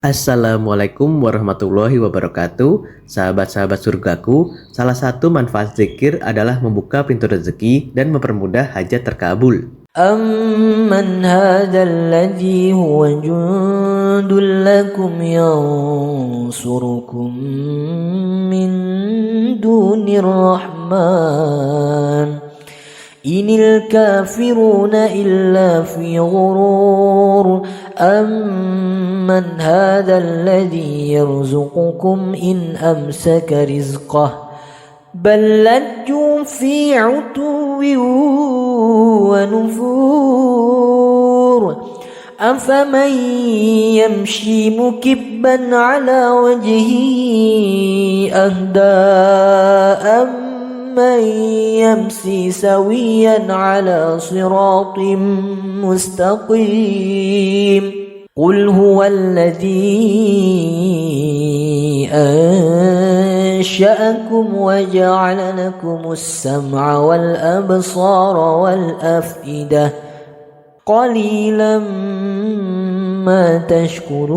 Assalamualaikum warahmatullahi wabarakatuh. Sahabat-sahabat surgaku, salah satu manfaat zikir adalah membuka pintu rezeki dan mempermudah hajat terkabul. أَمَّنْ هَذَا الَّذِي هُوَ جُندٌ لَكُمْ يَنصُرُكُم مِّن دُونِ الرَّحْمَٰنِ إِنِ الْكَافِرُونَ إِلَّا فِي غُرُورٍ أَمَّنْ هَذَا الَّذِي يَرْزُقُكُمْ إِنْ أَمْسَكَ رِزْقَهُ بل لجوا في عتو ونفور أفمن يمشي مكبا على وجهه أهدى أمن يمشي سويا على صراط مستقيم قل هو الذي أنشأكم وجعل لكم السمع والأبصار والأفئدة قليلا ما تشكرون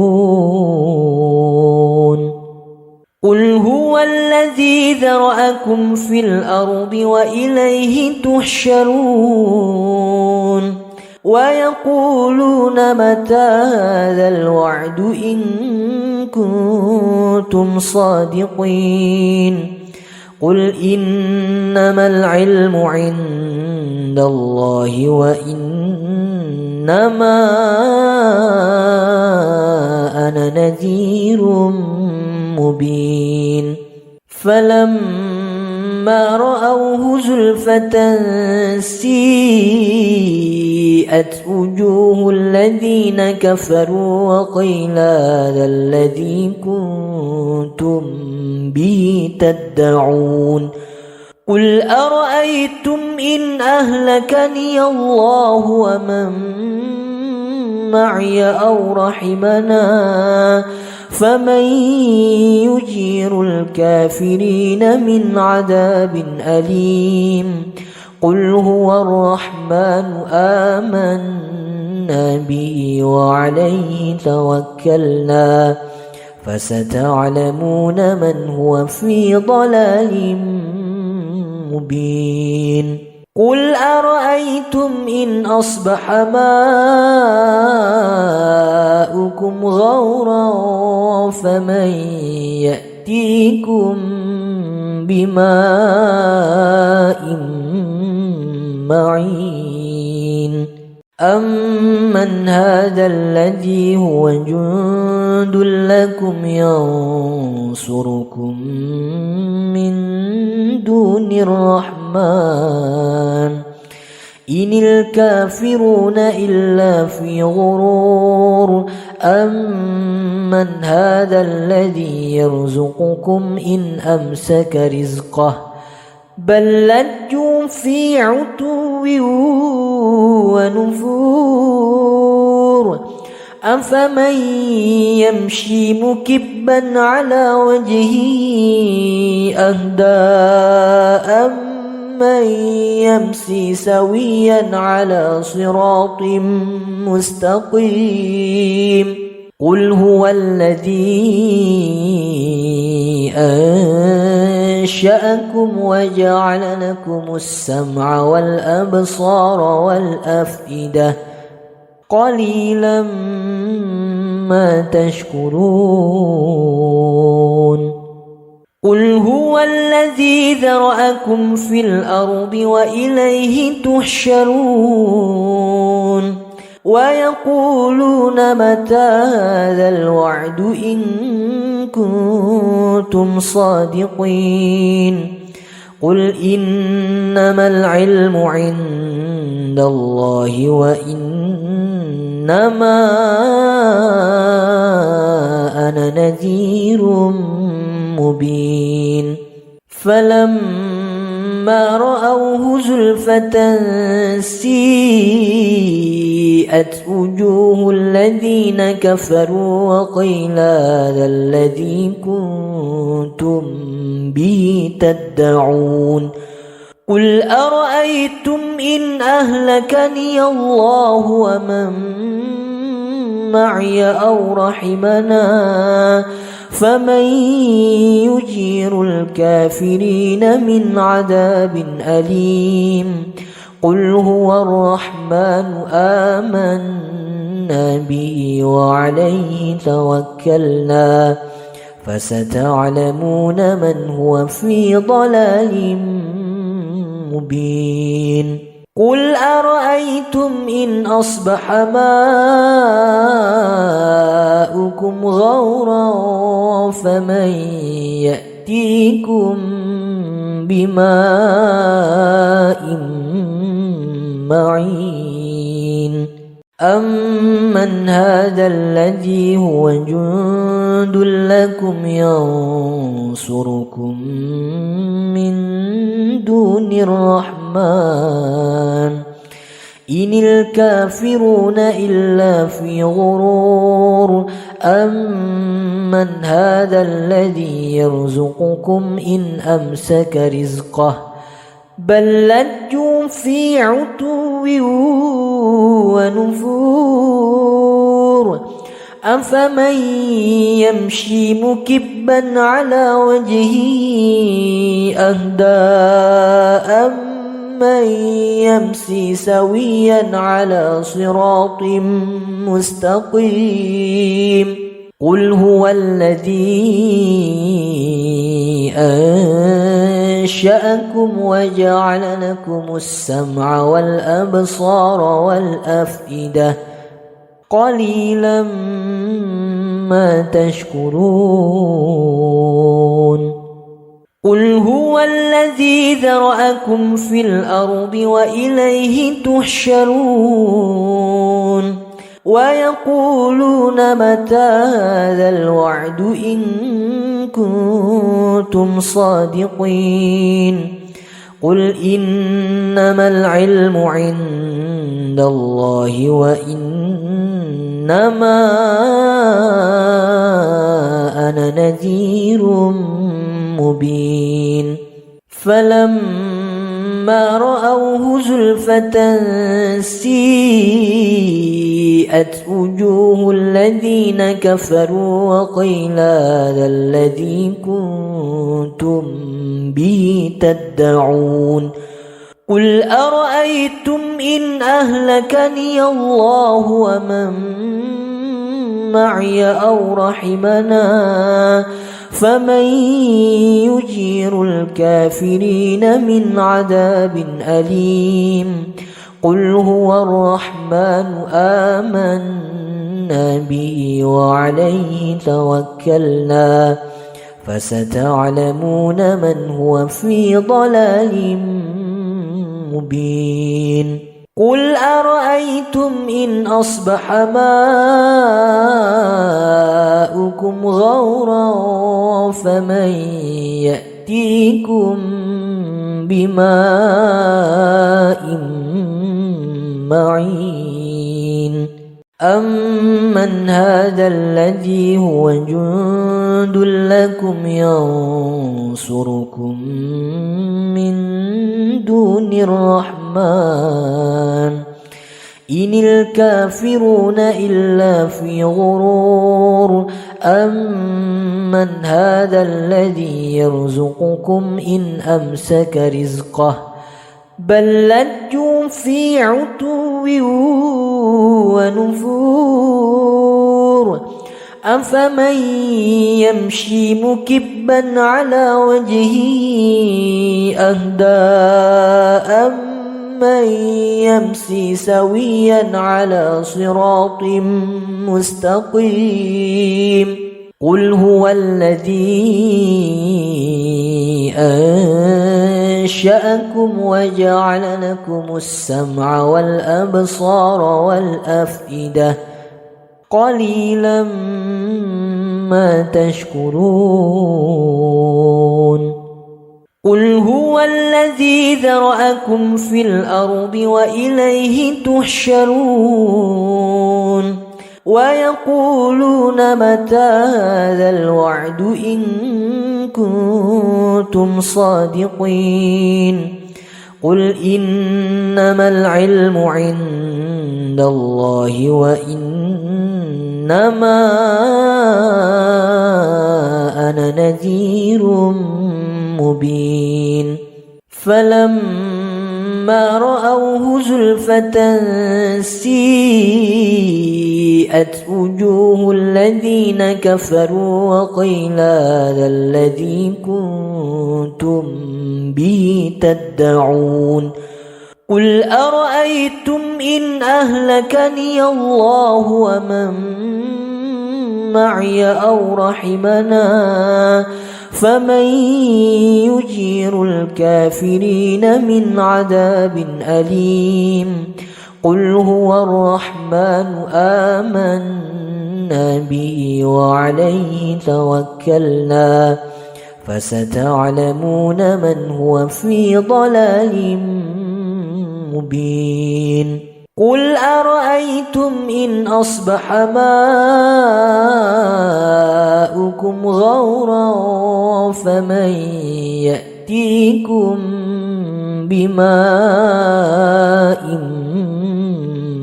قل هو الذي ذرأكم في الأرض وإليه تحشرون ويقولون متى هذا الوعد إن كنتم صادقين قل إنما العلم عند الله وإنما أنا نذير مبين فلما رأوه زلفة سيئت وجوه الذين كفروا وقيل هذا الذي كنتم به تدعون قل أرأيتم إن أهلكني الله ومن معي أو رحمنا فمن يجير الكافرين من عذاب أليم قل هو الرحمن آمنا به وعليه توكلنا فستعلمون من هو في ضلال مبين قل أرأيتم إن أصبح ماؤكم غورا فمن يأتيكم بماء معين أمن هذا الذي هو جند لكم ينصركم من دون الرحمن إن الكافرون إلا في غرور أمن هذا الذي يرزقكم إن أمسك رزقه بل لجوا في عتو ونفور أفمن يمشي مكبا على وجهه أهدى أمن يمشي سويا على صراط مستقيم قل هو الذي أنشأكم وجعل لكم السمع والأبصار والأفئدة قليلا ما تشكرون قل هو الذي ذرأكم في الأرض وإليه تحشرون ويقولون متى هذا الوعد إن كنتم صادقين قل إنما العلم عند الله وإنما أنا نذير مبين فلما رأوه زلفة سيئت وجوه الذين كفروا وقيل هذا الذي كنتم به تدعون قل أرأيتم إن أهلكني الله ومن معي أو رحمنا فمن يجير الكافرين من عذاب أليم قل هو الرحمن آمنا به وعليه توكلنا فستعلمون من هو في ضلال مبين قل أرأيتم إن أصبح ماؤكم غورا فمن يأتيكم بماء معين أمن هذا الذي هو جند لكم ينصركم من دون الرحمن إن الكافرون إلا في غرور أمن هذا الذي يرزقكم إن أمسك رزقه بل لجوا في عتو ونفور أفمن يمشي مكبا على وجهه أهدى أمن يمشي سويا على صراط مستقيم قل هو الذي أنشأكم وجعل لكم السمع والأبصار والأفئدة قليلا ما تشكرون قل هو الذي ذرأكم في الأرض وإليه تحشرون ويقولون متى هذا الوعد إن كنتم صادقين قل إنما العلم عند الله وإنما أنا نذير مبين فلما رأوه زلفة سيئت وجوه الذين كفروا وقيل هذا الذي كنتم به تدعون قل أرأيتم إن أهلكني الله ومن معي أو رحمنا فمن يجير الكافرين من عذاب أليم قل هو الرحمن آمنا به وعليه توكلنا فستعلمون من هو في ضلال مبين قل أرأيتم إن أصبح ماؤكم غورا فمن يأتيكم بماء معين أمن هذا الذي هو جند لكم ينصركم من دون الرحمن إن الكافرون إلا في غرور أمن هذا الذي يرزقكم إن أمسك رزقه بل لجوا في عتو ونفور أفمن يمشي مكبا على وجهه أهدى أمن يمشي سويا على صراط مستقيم قل هو الذي أنشأكم وجعل لكم السمع والأبصار والأفئدة قليلا ما تشكرون قل هو الذي ذرأكم في الأرض وإليه تحشرون ويقولون متى هذا الوعد إن كنتم صادقين قل إنما العلم عند الله وإنما أنا نذير مبين فلما رأوه زلفة سيئت وجوه الذين كفروا وقيل هذا الذي كنتم به تدعون قل أرأيتم إن أهلكني الله ومن معي أو رحمنا فمن يجير الكافرين من عذاب أليم قل هو الرحمن آمنا به وعليه توكلنا فستعلمون من هو في ضلال مبين قل أرأيتم إن أصبح ماؤكم غورا فمن يأتيكم بماء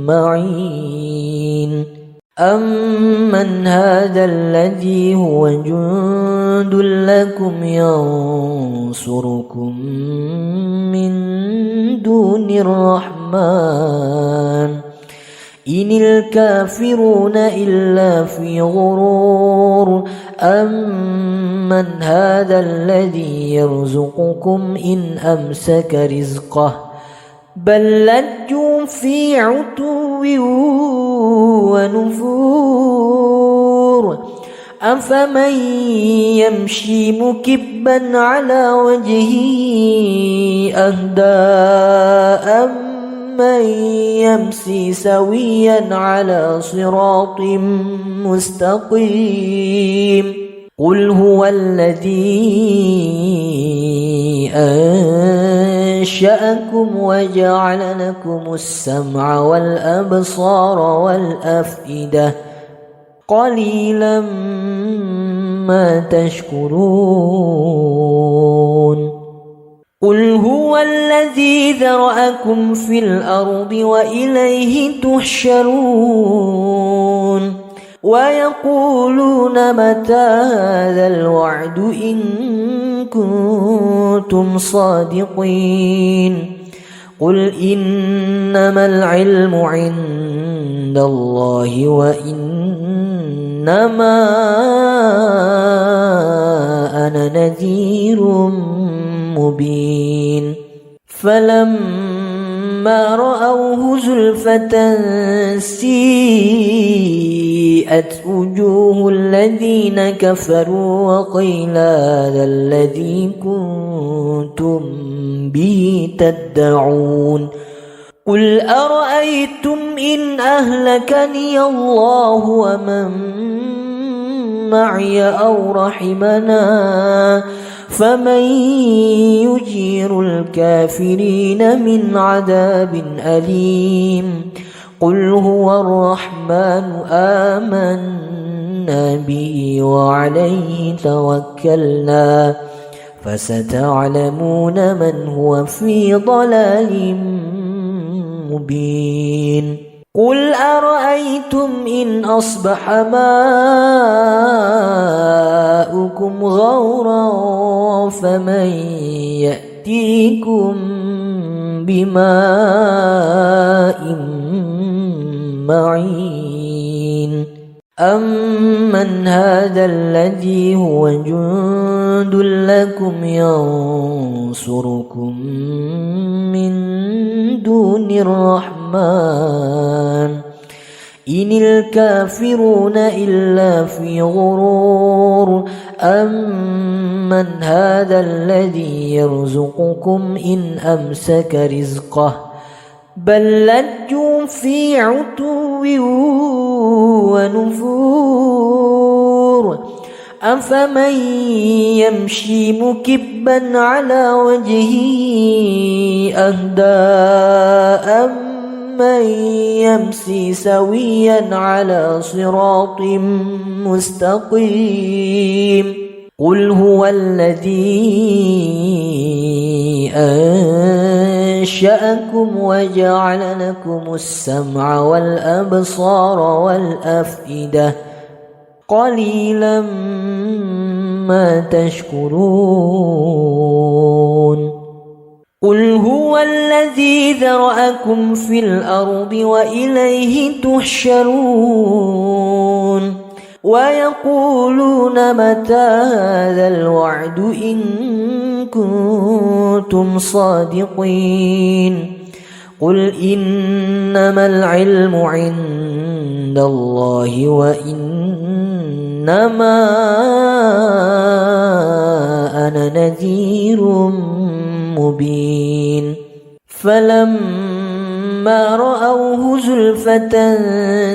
معين أمن هذا الذي هو جند لكم ينصركم من دون الرحمن إن الكافرون إلا في غرور أمن هذا الذي يرزقكم إن أمسك رزقه بل لجوا في عتو ونفور أفمن يمشي مكبا على وجهه أهدى أمن يمشي سويا على صراط مستقيم قل هو الذي أنشأكم وجعل لكم السمع والأبصار والأفئدة قليلا ما تشكرون قل هو الذي ذرأكم في الأرض وإليه تحشرون ويقولون متى هذا الوعد إن كنتم صادقين قل إنما العلم عند الله وإنما أنا نذير مبين فلما رأوه زلفة سيئت وجوه الذين كفروا وقيل هذا الذي كنتم به تدعون قل أرأيتم إن أهلكني الله ومن معي أو رحمنا فمن يجير الكافرين من عذاب أليم قل هو الرحمن آمنا به وعليه توكلنا فستعلمون من هو في ضلال مبين قل أرأيتم إن أصبح ماؤكم غورا فمن يأتيكم بماء معين أمن هذا الذي هو جند لكم ينصركم من دون الرحمن إن الكافرون إلا في غرور أمن هذا الذي يرزقكم إن أمسك رزقه بل لجوا في عتو ونفور أفمن يمشي مكبا على وجهه أهدى أمن يمشي سويا على صراط مستقيم قل هو الذي أنشأكم وجعل لكم السمع والأبصار والأفئدة قليلا ما تشكرون قل هو الذي ذرأكم في الأرض وإليه تحشرون ويقولون متى هذا الوعد إن كنتم صادقين قل إنما العلم عند الله وإنما أنا نذير مبين فلما رأوه زلفة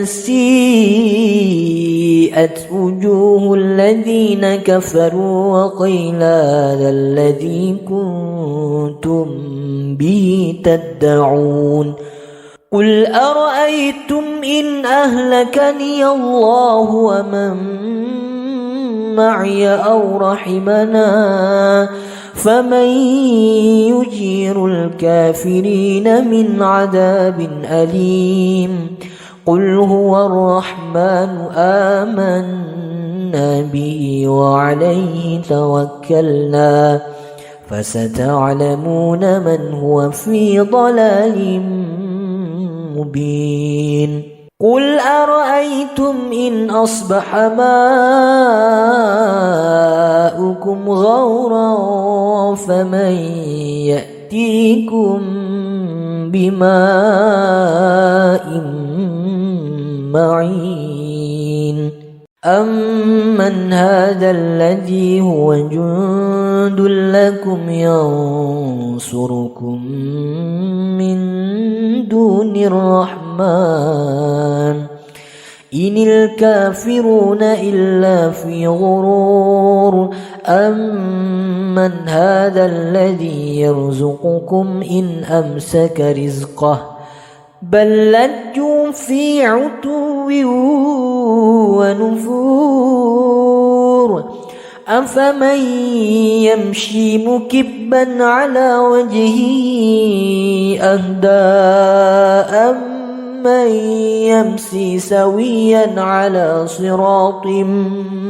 سيئت وجوه الذين كفروا وقيل هذا الذي كنتم به تدعون قل أرأيتم إن أهلكني الله ومن معي أو رحمنا فمن يجير الكافرين من عذاب أليم قل هو الرحمن آمنا به وعليه توكلنا فستعلمون من هو في ضلال مبين قل أرأيتم إن أصبح ماؤكم غورا فمن يأتيكم بماء معين أمن هذا الذي هو جند لكم ينصركم من دون الرحمن إن الكافرون إلا في غرور أمن هذا الذي يرزقكم إن أمسك رزقه بل لجوا في عتو ونفور أفمن يمشي مكبا على وجهه أهدى أمن يمشي سويا على صراط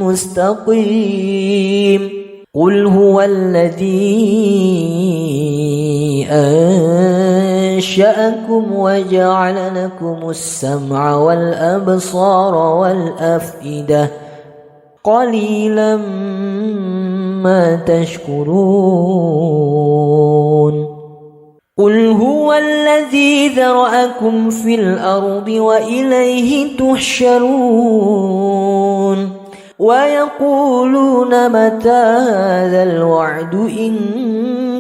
مستقيم قل هو الذي أنشأكم وجعل لكم السمع والأبصار والأفئدة قليلا ما تشكرون قل هو الذي ذرأكم في الأرض وإليه تحشرون ويقولون متى هذا الوعد إن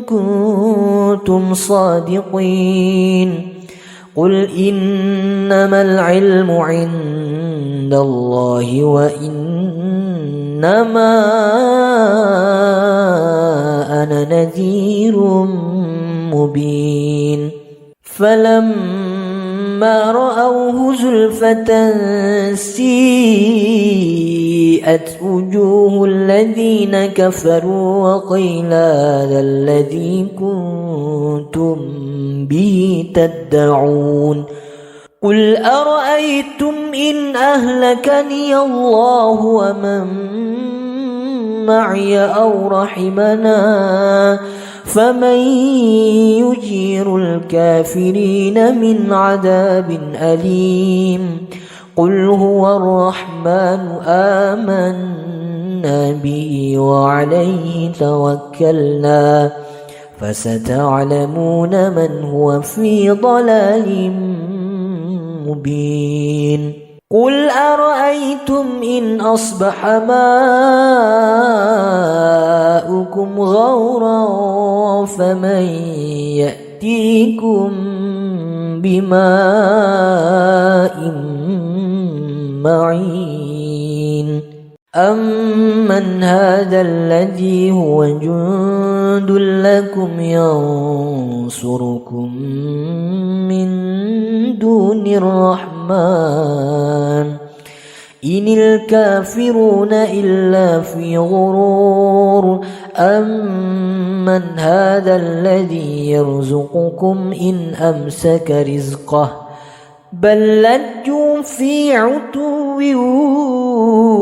كنتم صادقين قل إنما العلم عند الله وإنما أنا نذير مبين فلما رأوه زلفة سيئت وجوه الذين كفروا وقيل هذا الذي كنتم به تدعون قل أرأيتم إن أهلكني الله ومن معي أو رحمنا فمن يجير الكافرين من عذاب أليم قل هو الرحمن آمنا به وعليه توكلنا فستعلمون من هو في ضلال مبين قل أرأيتم إن أصبح ماؤكم غورا فمن يأتيكم بماء معين أمن هذا الذي هو جند لكم ينصركم من دون الرحمن إن الكافرون إلا في غرور أمن هذا الذي يرزقكم إن أمسك رزقه بل لجوا في عتو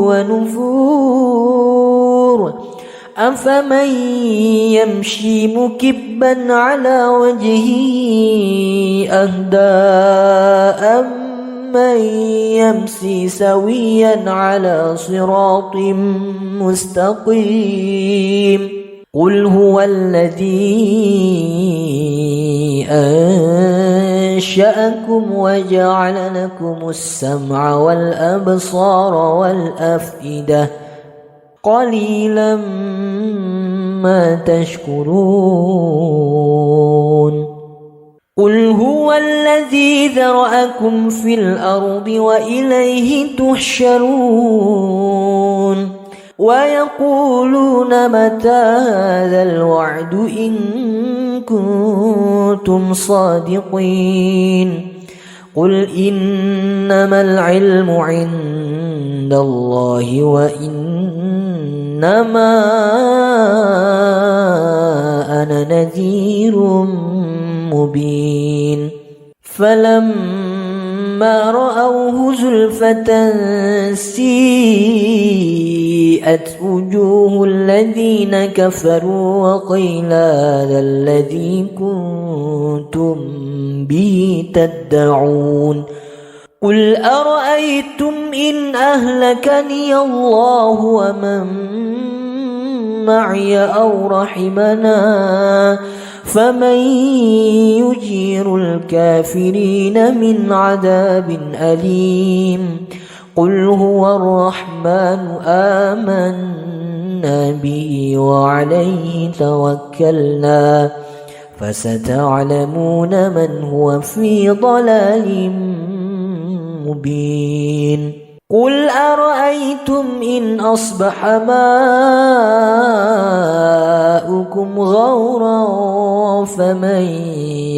ونفور أفمن يمشي مكبا على وجهه أهدى أمن يمشي سويا على صراط مستقيم قل هو الذي أنشأكم وجعل لكم السمع والأبصار والأفئدة قليلا ما تشكرون قل هو الذي ذرأكم في الأرض وإليه تحشرون ويقولون متى هذا الوعد إن كنتم صادقين قل إنما العلم عند الله وإنما أنا نذير مبين فلما رأوه زلفة سيئت وجوه الذين كفروا وقيل هذا الذي كنتم به تدعون قل أرأيتم إن أهلكني الله ومن معي أو رحمنا فمن يجير الكافرين من عذاب أليم قل هو الرحمن آمنا به وعليه توكلنا فستعلمون من هو في ضلال مبين قل أرأيتم إن أصبح ماؤكم غورا فمن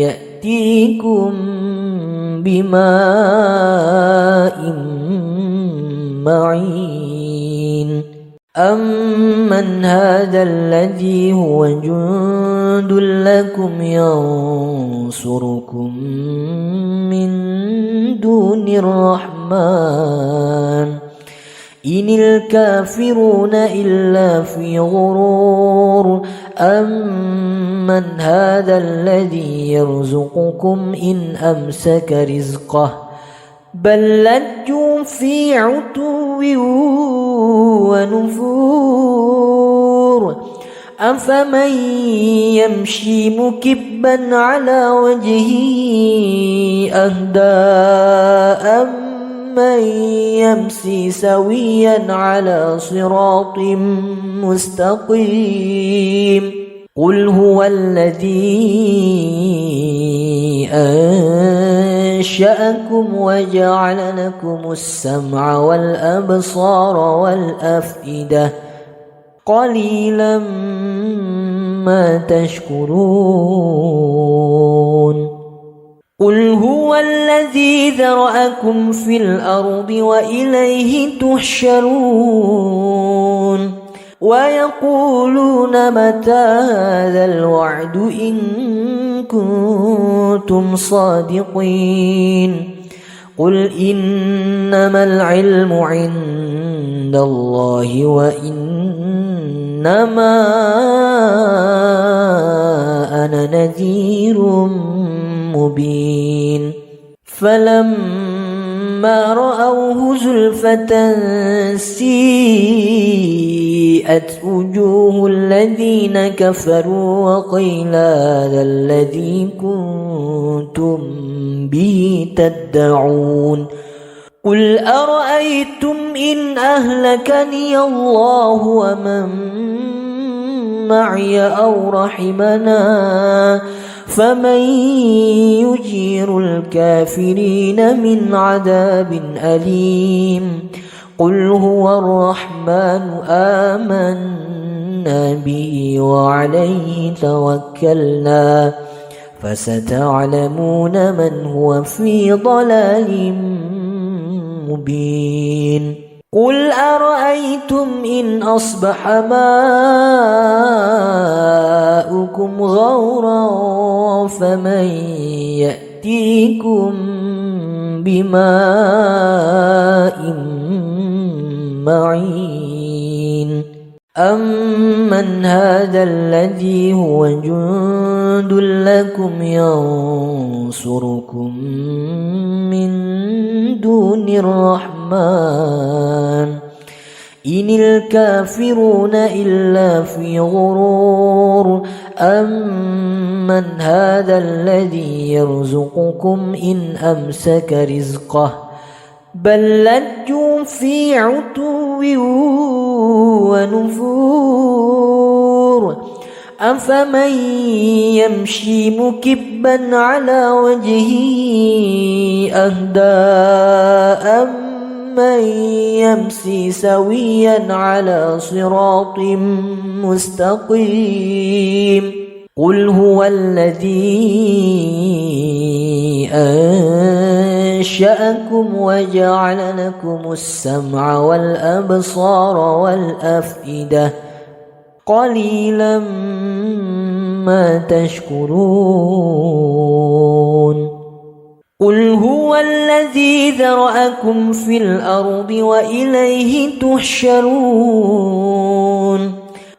يأتيكم بماء معين أمن هذا الذي هو جند لكم ينصركم من دون الرحمن إن الكافرون إلا في غرور أمن هذا الذي يرزقكم إن أمسك رزقه بل لجوا في عتو ونفور أفمن يمشي مكبا على وجهه أهدى أمن يمشي سويا على صراط مستقيم قل هو الذي أنشأكم وجعل لكم السمع والأبصار والأفئدة قليلا ما تشكرون قل هو الذي ذرأكم في الأرض وإليه تحشرون ويقولون متى هذا الوعد إن كنتم صادقين قل إنما العلم عند الله وإنما أنا نذير مبين فلما رأوه زلفة سيئت وجوه الذين كفروا وقيل هذا الذي كنتم به تدعون قل أرأيتم إن أهلكني الله ومن معي أو رحمنا فمن يجير الكافرين من عذاب أليم قل هو الرحمن آمنا به وعليه توكلنا فستعلمون من هو في ضلال مبين قل أرأيتم إن أصبح ماؤكم غورا فمن يأتيكم بماء معين أمن هذا الذي هو جند لكم ينصركم من دون الرحمن إن الكافرون إلا في غرور أمن هذا الذي يرزقكم إن أمسك رزقه بل لجوا في عتو ونفور أفمن يمشي مكبا على وجهه أهدى أمن يمشي سويا على صراط مستقيم قل هو الذي أنشأكم وجعل لكم السمع والأبصار والأفئدة قليلا ما تشكرون قل هو الذي ذرأكم في الأرض وإليه تحشرون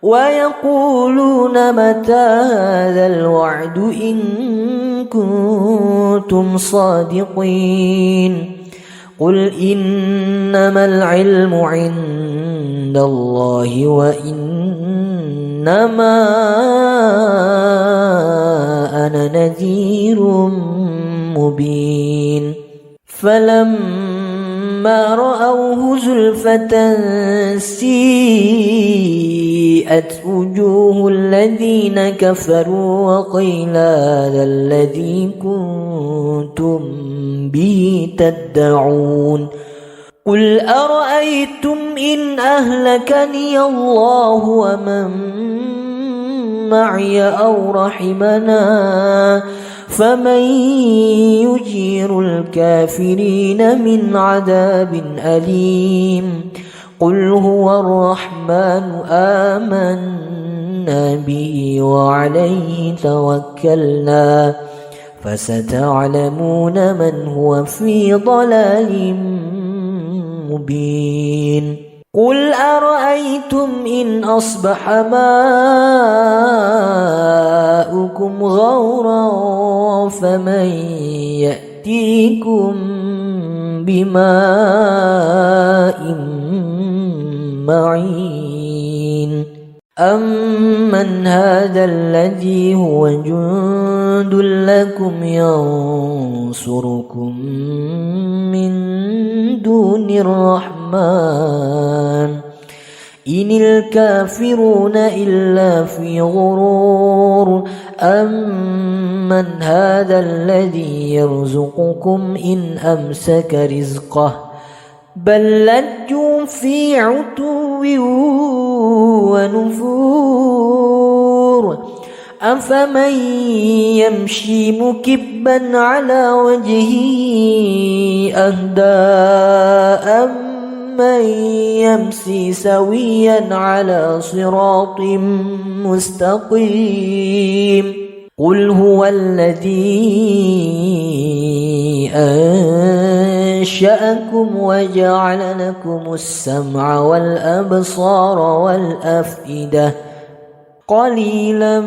ويقولون متى هذا الوعد إن كنتم صادقين قل إنما العلم عند الله وإنما أنا نذير مبين فلما رأوه زلفة سيئت وجوه الذين كفروا وقيل هذا الذي كنتم به تدعون قل أرأيتم إن أهلكني الله ومن معي أو رحمنا فمن يجير الكافرين من عذاب أليم قل هو الرحمن آمنا به وعليه توكلنا فستعلمون من هو في ضلال مبين قل أرأيتم إن أصبح ماؤكم غورا فمن يأتيكم بماء معين أمن هذا الذي هو جند لكم ينصركم من دون الرحمن إن الكافرون إلا في غرور أمن هذا الذي يرزقكم إن أمسك رزقه بل لجوا في عتو ونفور أفمن يمشي مكبا على وجهه أهدى أمن يمشي سويا على صراط مستقيم قل هو الذي أنشأكم وجعل لكم السمع والأبصار والأفئدة قليلا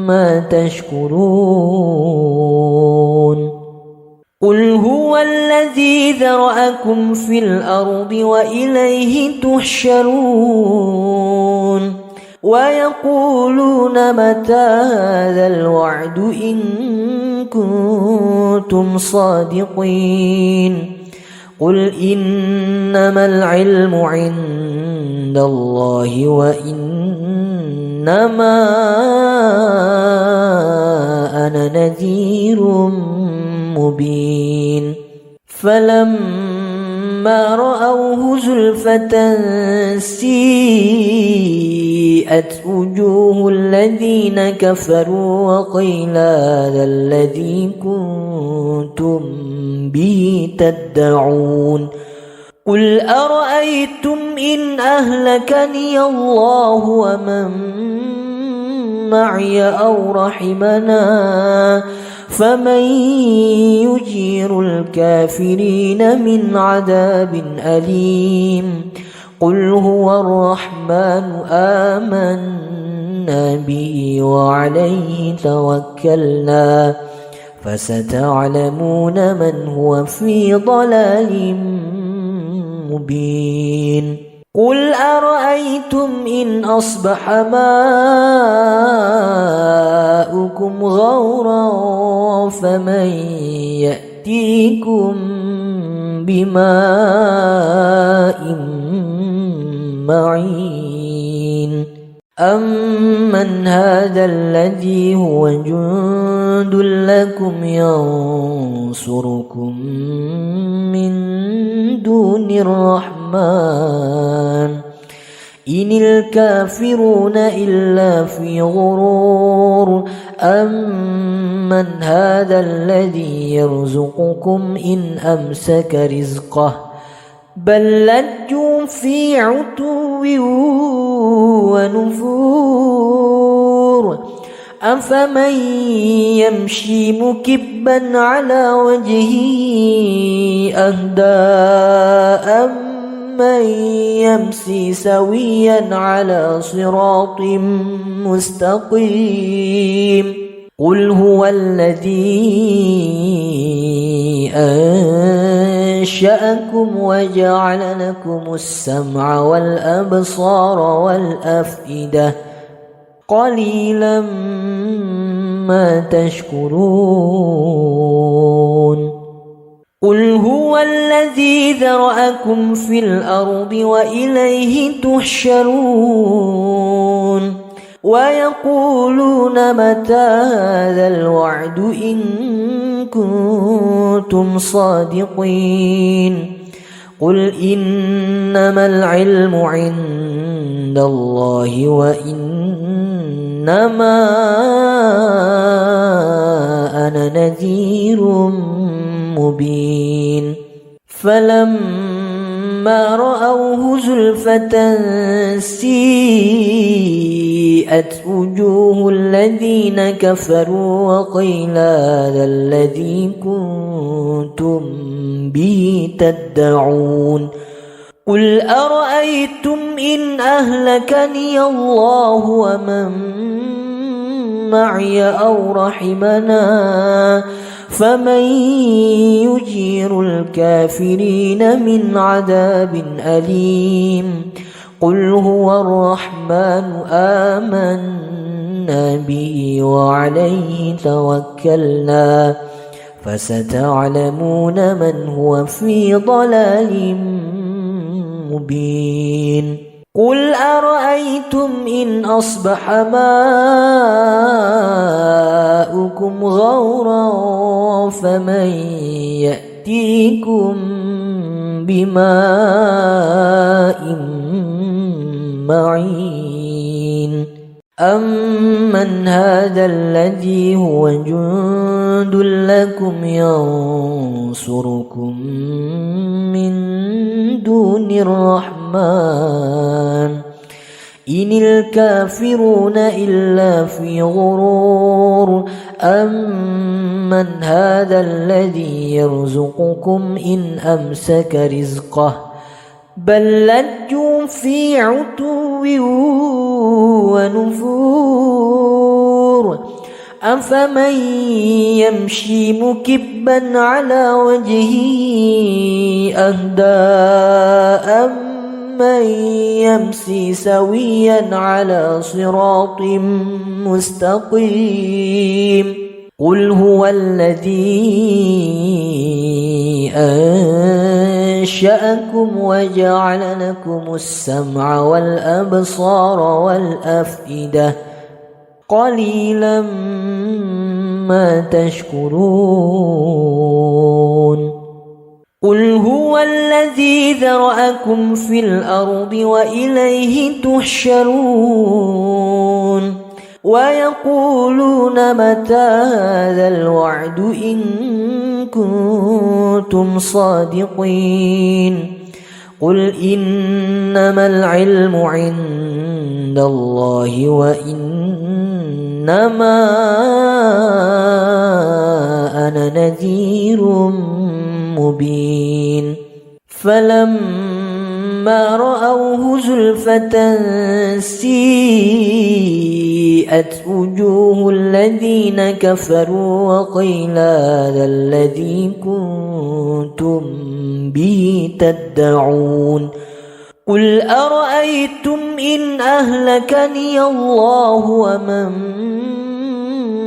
ما تشكرون قل هو الذي ذرأكم في الأرض وإليه تحشرون ويقولون متى هذا الوعد إن كنتم صادقين قل إنما العلم عند الله وإنما أنا نذير مبين فلما رأوه زلفة سيئت وجوه الذين كفروا وقيل هذا الذي كنتم به تدعون قل أرأيتم إن أهلكني الله ومن معي أو رحمنا فمن يجير الكافرين من عذاب أليم قل هو الرحمن آمنا به وعليه توكلنا فستعلمون من هو في ضلال مبين قل أرأيتم إن أصبح ماؤكم غورا فمن يأتيكم بماء معين أمن هذا الذي هو جند لكم ينصركم من دون الرحمن إن الكافرون إلا في غرور أمن هذا الذي يرزقكم إن أمسك رزقه بل لجوا في عتو ونفور أفمن يمشي مكبا على وجهه أهدى أمن يمشي سويا على صراط مستقيم قل هو الذي أنشأكم وجعل لكم السمع والأبصار والأفئدة قليلا ما تشكرون قل هو الذي ذرأكم في الأرض وإليه تحشرون ويقولون متى هذا الوعد إن كنتم صادقين قل إنما العلم عند الله وإنما أنا نذير مبين فلما رأوه زلفة سيئت وجوه الذين كفروا وقيل هذا الذي كنتم به تدعون قل أرأيتم إن أهلكني الله ومن معي أو رحمنا فمن يجير الكافرين من عذاب أليم قل هو الرحمن آمنا به وعليه توكلنا فستعلمون من هو في ضلال مبين قل أرأيتم إن أصبح ماؤكم غورا فمن يأتيكم بماء معين أمن هذا الذي هو جند لكم ينصركم من دون الرحمن إن الكافرون إلا في غرور أمن هذا الذي يرزقكم إن أمسك رزقه بل لجوا في عتو ونفور أفمن يمشي مكبا على وجهه أهدى أمن يمشي سويا على صراط مستقيم قل هو الذي أنشأكم وجعل لكم السمع والأبصار والأفئدة قليلا ما تشكرون قل هو الذي ذرأكم في الأرض وإليه تحشرون ويقولون متى هذا الوعد إن كنتم صادقين قل إنما العلم عند الله وإنما أنا نذير مبين فلما رأوه زلفة سيئت وجوه الذين كفروا وقيل هذا الذي كنتم به تدعون قل أرأيتم إن أهلكني الله ومن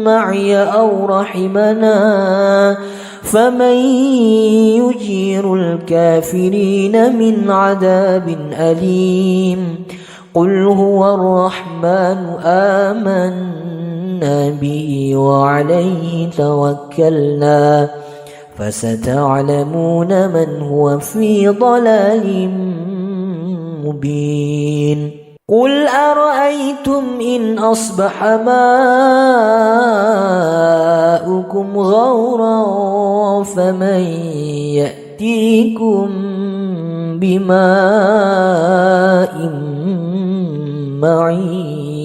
معي أو رحمنا فمن يجير الكافرين من عذاب أليم قل هو الرحمن آمنا به وعليه توكلنا فستعلمون من هو في ضلال مبين قل أرأيتم إن أصبح ماؤكم غورا فمن يأتيكم بماء معين